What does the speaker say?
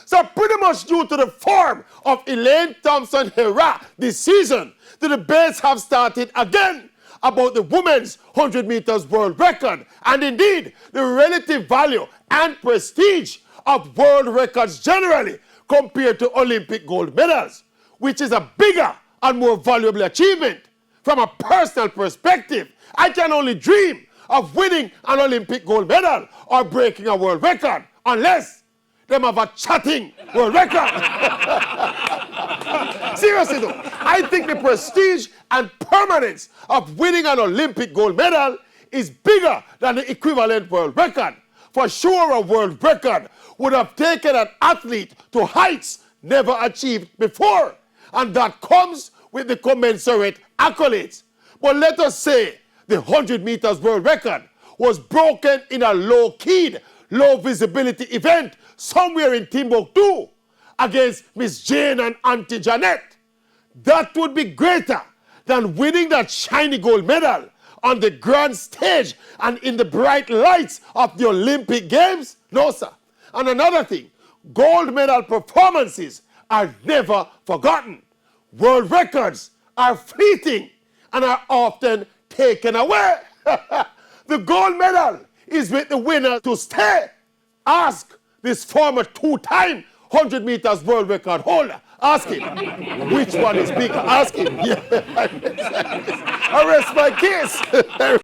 So pretty much due to the form of Elaine Thompson-Herah this season, the debates have started again about the women's 100 meters world record and indeed the relative value and prestige of world records generally compared to Olympic gold medals, which is a bigger and more valuable achievement. From a personal perspective, I can only dream of winning an Olympic gold medal or breaking a world record, unless them have a chatting world record. Seriously though, I think the prestige and permanence of winning an Olympic gold medal is bigger than the equivalent world record. For sure, a world record would have taken an athlete to heights never achieved before, and that comes with the commensurate accolades. But let us say the 100 meters world record was broken in a low-keyed, low-visibility event somewhere in Timbuktu against Miss Jane and Auntie Jeanette. That would be greater than winning that shiny gold medal on the grand stage and in the bright lights of the Olympic Games? No, sir. And another thing, gold medal performances are never forgotten. World records are fleeting and are often taken away. The gold medal is with the winner to stay. Ask this former two-time 100 meters world record holder. Ask him which one is bigger. Ask him. I rest my case.